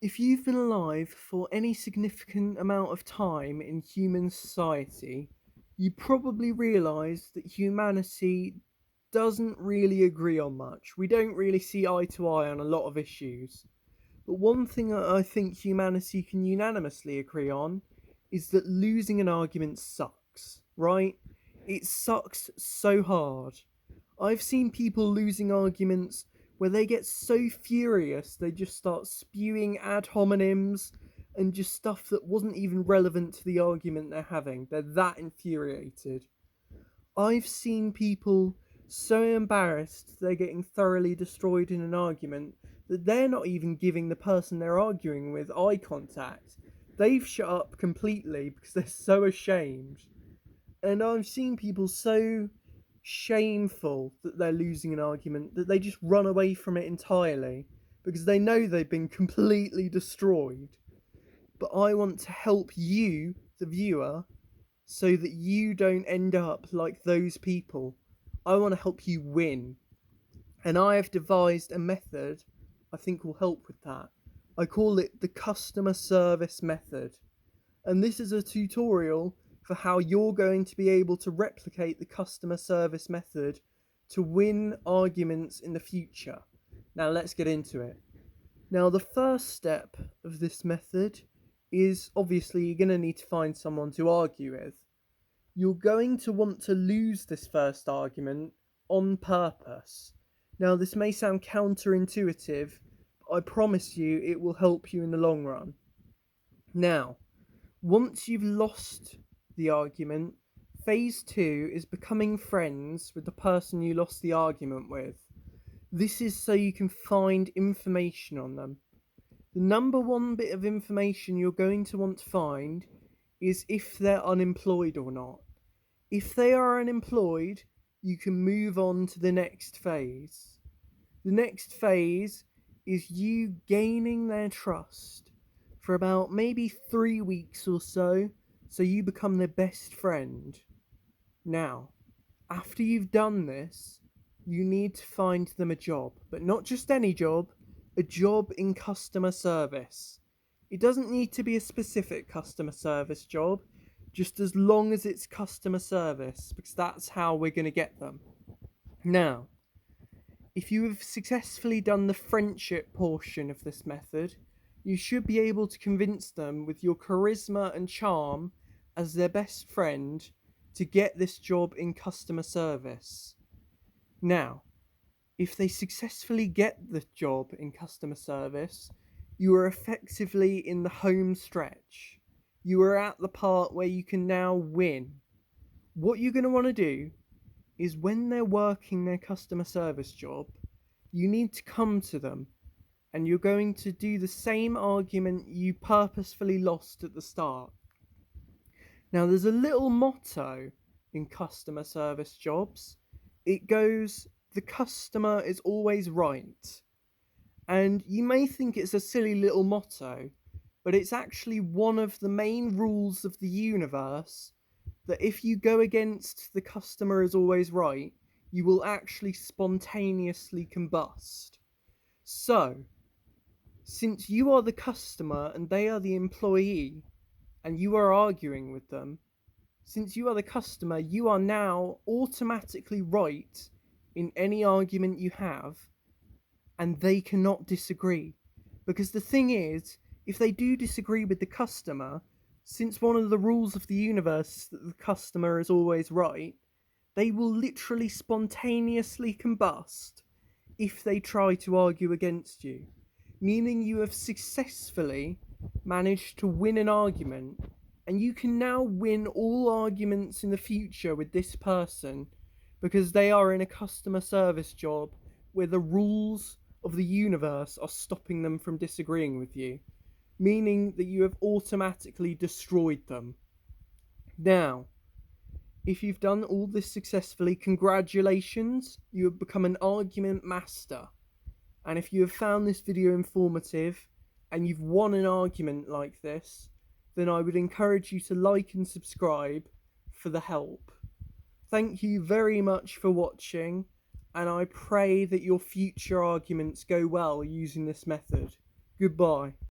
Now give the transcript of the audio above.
If you've been alive for any significant amount of time in human society, you probably realise that humanity doesn't really agree on much. We don't really see eye to eye on a lot of issues. But one thing that I think humanity can unanimously agree on is that losing an argument sucks, right? It sucks so hard. I've seen people losing arguments where they get so furious they just start spewing ad hominems and just stuff that wasn't even relevant to the argument they're having. They're that infuriated. I've seen people so embarrassed they're getting thoroughly destroyed in an argument that they're not even giving the person they're arguing with eye contact. They've shut up completely because they're so ashamed. And I've seen people so shameful that they're losing an argument that they just run away from it entirely because they know they've been completely destroyed. But I want to help you, the viewer, so that you don't end up like those people. I want to help you win. And I have devised a method I think will help with that. I call it the customer service method. And this is a tutorial for how you're going to be able to replicate the customer service method to win arguments in the future. Now let's get into it. Now the first step of this method is obviously you're going to need to find someone to argue with. You're going to want to lose this first argument on purpose. Now this may sound counterintuitive, but I promise you it will help you in the long run. Now, once you've lost the argument, phase two is becoming friends with the person you lost the argument with. This is so you can find information on them. The number one bit of information you're going to want to find is if they're unemployed or not. If they are unemployed, you can move on to the next phase. The next phase is you gaining their trust for about maybe 3 weeks or so you become their best friend. Now, after you've done this, you need to find them a job, but not just any job, a job in customer service. It doesn't need to be a specific customer service job, just as long as it's customer service, because that's how we're going to get them. Now, if you have successfully done the friendship portion of this method, you should be able to convince them with your charisma and charm as their best friend to get this job in customer service. Now, if they successfully get the job in customer service, you are effectively in the home stretch. You are at the part where you can now win. What you're going to want to do is when they're working their customer service job, you need to come to them and you're going to do the same argument you purposefully lost at the start. Now, there's a little motto in customer service jobs. It goes, the customer is always right. And you may think it's a silly little motto, but it's actually one of the main rules of the universe that if you go against the customer is always right, you will actually spontaneously combust. So, since you are the customer and they are the employee, and you are arguing with them, since you are the customer, you are now automatically right in any argument you have, and they cannot disagree. Because the thing is, if they do disagree with the customer, since one of the rules of the universe is that the customer is always right, they will literally spontaneously combust if they try to argue against you. Meaning you have successfully managed to win an argument, and you can now win all arguments in the future with this person because they are in a customer service job where the rules of the universe are stopping them from disagreeing with you, meaning that you have automatically destroyed them. Now, if you've done all this successfully, congratulations, you have become an argument master. And if you have found this video informative and you've won an argument like this, then I would encourage you to like and subscribe for the help. Thank you very much for watching, and I pray that your future arguments go well using this method. Goodbye.